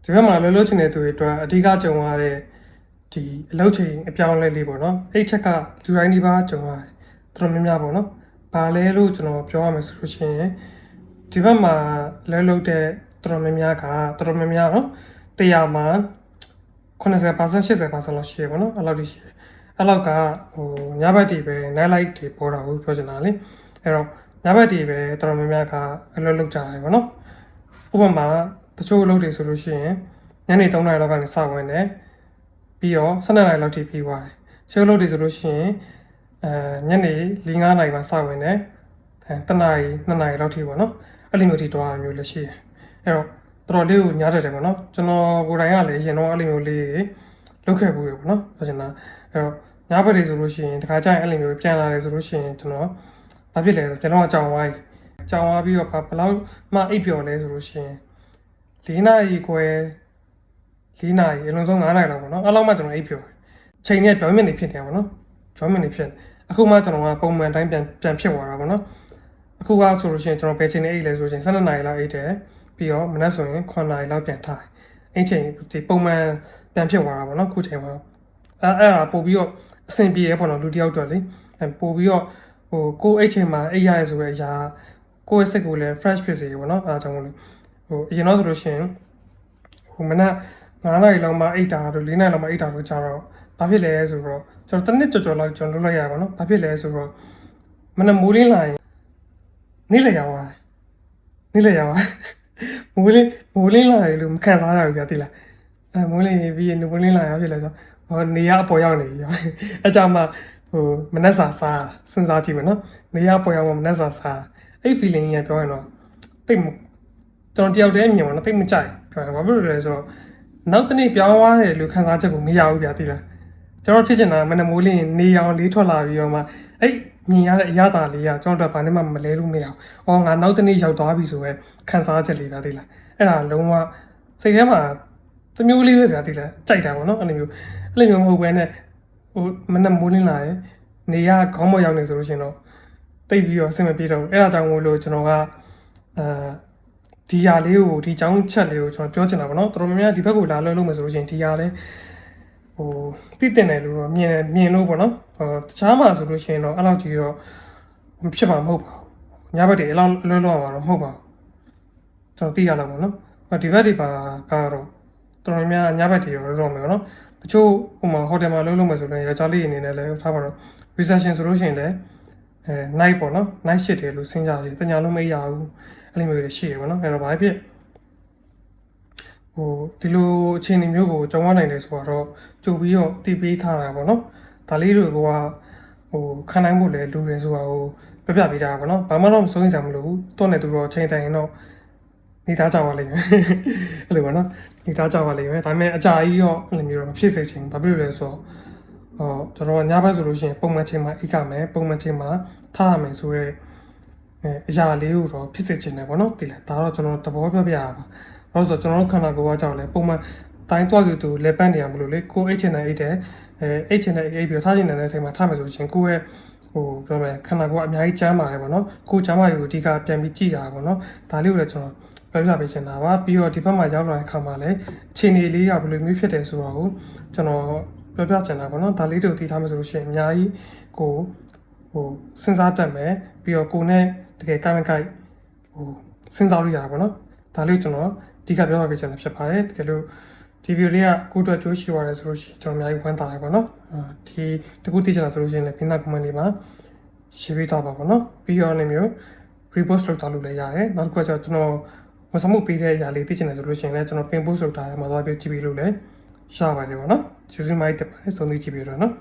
ဒီဘက်မှာလှုပ်လှုပ်ချင်တဲ့သူတွေအတွက်အဓိကကြုံရတဲ့ဒီအလုပ်ချိန်အပြောင်းလဲလေးပေါ့နော်အဲ့ချက်ကလူတိုင်းဒီပါကြုံရတယ်တော်တော်များများပေါ့နော်ဘာလဲလို့ကျွန်တော်ပြောရမယ်ဆိုလို့ရှိရင်ဒီဘက်မှာလှုပ်တဲ့တော်တော်များများကတော်တော်များများနော်100မှာ90% 80% လောက်ရှိရပေါ့နော်အဲ့လောက်ရှိတယ်အဲ့လောက်ကညဘက်တွေပဲ night light တွေပေါ်တာကိုပြောချင်တာလေအဲ့တော့ညဘက်တွေပဲတော်တော်များများကအလုပ်လုပ်ကြရတယ်ပေါ့နော်ဥပမာတချို့အလုပ်တွေဆိုလို့ရှိရင်ညနေ3 နာရီလောက်ကနေစဝင်တယ်ပြီးတော့12 နာရီလောက်ထိပြီးသွားတယ်ချို့အလုပ်တွေဆိုလို့ရှိရင်ညနေ4 5 နာရီမှာစဝင်တယ်1 နာရီ2 နာရီလောက်ထိပေါ့နော်အဲ့လိုမျိုးထိတွားမျိုးလည်းရှိတယ်အဲ့တော့တော်တော်လေးကိုညားတတ်တယ်ပေါ့နော်ကျွန်တော်ကိုယ်တိုင်ကလည်းရင်တော့အဲ့လိုမျိုးလေးလုပ်ခဲ့ဘူးရပေါ့နော်ပြောချင်တာအဲ့တော့ညဘက်တွေဆိုလို့ရှိရင်တခါကျရင်အဲ့လိုမျိုးပြန်လာတယ်ဆိုလို့ရှိရင်ကျွန်တော်ဘာဖြစ်လဲဆိုကျွန်တော်ကကြောင်သွားပြီးတော့ဘယ်လောက်မှအိပ်ပျော်လဲဆိုလို့ရှိရင်4 နာရီခွဲ4 နာရီအလုံးစုံ9 နာရီလောက်ပေါ့နော်အဲ့လောက်မှကျွန်တော်အိပ်ပျော်ချိန်နဲ့ပြောင်းမြင့်နေဖြစ်တယ်ပေါ့နော်ပြောင်းမြင့်နေဖြစ်အခုမှကျွန်တော်ကပုံမှန်တိုင်းပြန်ဖြစ်သွားတာပေါ့နော်အခုကဆိုလို့ရှိရင်ကျွန်တော်ဘယ်ချိန်နဲ့အိပ်လဲဆိုလို့ရှိရင်12 နာရီလောက်အိပ်တယ်ပြီးတော့မနက်ဆိုရင်9 နာရီလောက်ပြန်ထားအဲ့ချိန်ဒီပုံမှန်ပြန်ဖြစ်သွားတာပေါ့နော်ခုချိန်မှာအဲ့ဒါပို့ပြီးတော့အဆင်ပြေရပေါ့နော်လူတယောက်တော့လေပို့ပြီးတော့ကိုအဲ့ချိန်မှာအိပ်ရရဲဆိုတဲ့အရာကိုယ့်ရဲ့စိတ်ကိုလည်း fresh ဖြစ်စေရပေါ့နော်အားကြောင့်လို့အရင်တော့ဆိုလို့ရှိရင်မနက်9 နာရီလောက်မှအိပ်တာတို့4 နာရီလောက်မှအိပ်တာတို့ကြာတော့ဘာဖြစ်လဲဆိုတော့ကျွန်တော်တစ်နှစ်ကြော်လောက်ကျွန်တော်လုပ်လိုက်ရပါတော့ဘာဖြစ်လဲဆိုတော့မနက်မိုးလင်းလာရင်နေ့လည်ရောက်သွားမိုးလင်းလာရင်လို့မခံစားရဘူးပြတိလားမိုးလင်းပြီးရင်မိုးလင်းလာရဖြစ်လဲဆိုတော့နေရအပေါ်ရောက်နေပြီအကြမှာမနက်စာစားစဉ်းစားကြည့်မယ်နော်နေရပေါ်ရောက်မှမနက်စာစားအဲ့ feeling ကြီးပြောရင်တော့တိတ်ကျွန်တော်တယောက်တည်းမြင်ပါတော့တိတ်မကြိုက်ပြောရင်ဘာဖြစ်လို့လဲဆိုတော့နောက်တနေ့ပြောင်းသွားတယ်လို့ခံစားချက်ကိုမရဘူးပြတိလားကျွန်တော်ဖြစ်ချင်တာမနက်မိုးလင်းနေရောင်လေးထွက်လာပြီးတော့မှအဲ့မြင်ရတဲ့အရာသာလေးကကျွန်တော်တို့ဘာနဲ့မှမလဲလို့မရဘူးငါနောက်တနေ့ရောက်သွားပြီဆိုပဲခံစားချက်လေးပြတိလားအဲ့ဒါလုံးဝစိတ်ထဲမှာတမျိုးလေးပဲပြတိလားကြိုက်တာပေါ့နော်အဲ့လိုမျိုးမဟုတ်ဘဲနဲ့မနက်မိုးလင်းလာတယ်နေရခေါင်းမရောက်နေဆိုလို့ရှင်တော့တိတ်ပြီးတော့အဆင်မပြေတော့ဘူးအဲ့ဒါကြောင့်မို့လို့ကျွန်တော်ကဒီဟာလေးကိုဒီကြောင်းချက်လေးကိုကျွန်တော်ပြောချင်တာပေါ့နော်တော်တော်များများဒီဘက်ကိုလာလို့မယ်ဆိုလို့ရှင်ဒီဟာလေးတိတင်တယ်လို့တော့မြင်လို့ပေါ့နော်တခြားမှာဆိုလို့ရှိရင်တော့အဲ့လောက်ကြီးတော့မဖြစ်မှာမဟုတ်ပါဘူးညဘက်တွေအဲ့လောက်လွတ်လွတ်မှာတော့မဟုတ်ပါဘူးကျွန်တော်သိရတော့ပေါ့နော်ဒီဘက်တွေပါကတော့တော်တော်များညဘက်တွေတော့လွတ်မယ်ပေါ့နော်တချို့ဟိုမှာဟိုတယ်မှာလုပ်မယ်ဆိုရင်ယောက်ျားလေးအနေနဲ့လည်းထားပါတော့ reception ဆိုလို့ရှိရင်လည်းnight ပေါ့နော် night shift တွေလို့စဉ်းစားကြည့်တညာလုံးမရဘူးအဲ့လိုမျိုးတွေရှိရပေါ့နော်အဲ့တော့ဘာဖြစ်ဒီလိုအခြေအနေမျိုးကိုကြုံရနိုင်တယ်ဆိုတော့ကြိုပြီးတော့တည်ပေးထားတာပေါ့နော်ဒါလေးတွေကခံနိုင်ဖို့လည်းလူတွေဆိုတာကိုပြပေးတာပေါ့နော်ဘာမှတော့မစိုးရင်စရာမလိုဘူးတော့နေသူတော့ချိန်တိုင်ရင်တော့နေသားကြပါလိမ့်မယ်အဲ့လိုပေါ့နော်နေသားကြပါလိမ့်မယ်ဒါပေမဲ့အကြာကြီးတော့အဲ့လိုမျိုးတော့မဖြစ်စေချင်ဘာဖြစ်လို့လဲဆိုတော့ကျွန်တော်ညဘက်ဆိုလို့ရှိရင်ပုံမှန်ချိန်မှာအိတ်ကမယ်ပုံမှန်ချိန်မှာထားရမယ်ဆိုတော့အရာလေးကိုတော့ဖြစ်စေချင်တယ်ပေါ့နော်ဒီလားဒါတော့ကျွန်တော်သဘောပြရတာပါဘာလို့ဆိုတော့ကျွန်တော်တို့ခန္ဓာကိုယ်ကကြောက်လဲပုံမှန်တိုင်းတွားသူလေပန်းနေရမလို့လေကိုအိတ်ချင်တဲ့အိတ်တယ်အိတ်ချင်တဲ့အိတ်ပြီးထားချင်တဲ့အချိန်မှာထားမယ်ဆိုရှင်ကိုယ့်ရဲ့ပြောမယ်ခန္ဓာကိုယ်ကအများကြီးကျန်းပါတယ်ပေါ့နော်ကိုကျန်းမာရေးကိုအဓိကပြန်ပြီးကြည့်တာပေါ့နော်ဒါလေးကိုလည်းကျွန်တော်ပြောပြပေးချင်တာပါပြီးတော့ဒီဘက်မှာရောက်လာတဲ့အခါမှာလည်းအခြေအနေလေးကဘယ်လိုမျိုးဖြစ်တယ်ဆိုတော့ကျွန်တော်ပြောပြချင်တာပေါ့နော်ဒါလေးတို့သိထားမယ်ဆိုလို့ရှိရင်အများကြီးကိုစဉ်းစားတတ်မယ်ပြီးတော့ကိုနဲ့တကယ်ကိုင်စဉ်းစားလို့ရတာပေါ့နော်ဒါလေးကျွန်တော်အဓိကပြောပြပေးချင်တာဖြစ်ပါတယ်တကယ်လို့ဒီဗီဒီယိုလေးကကိုအတွက်ကြိုးရှိရတယ်ဆိုလို့ရှိရင်ကျွန်တော်အများကြီးဝမ်းသာတယ်ပေါ့နော်ဒီတကူသိချင်တာဆိုလို့ရှိရင်လည်းခင်းနာကွန်မန့်လေးမှာရေးပေးတော့ပါပေါ့နော်ပြီးတော့လည်းမျိုး repost လုပ်ထားလို့လည်းရတယ်နောက်တစ်ခုကကျွန်တော်မစမှုပေးတဲ့အရာလေးသိချင်တယ်ဆိုလို့ရှိရင်လည်းကျွန်တော် pin post လုပ်ထားရမှာသွားပြီးကြည့်ပြီးလို့လည်းရပါတယ်ပေါ့နော်ကျေးဇူးမိုက်တက်ပါတယ်ဆုံးဖြတ်ကြည့်ပြီးတော့နော်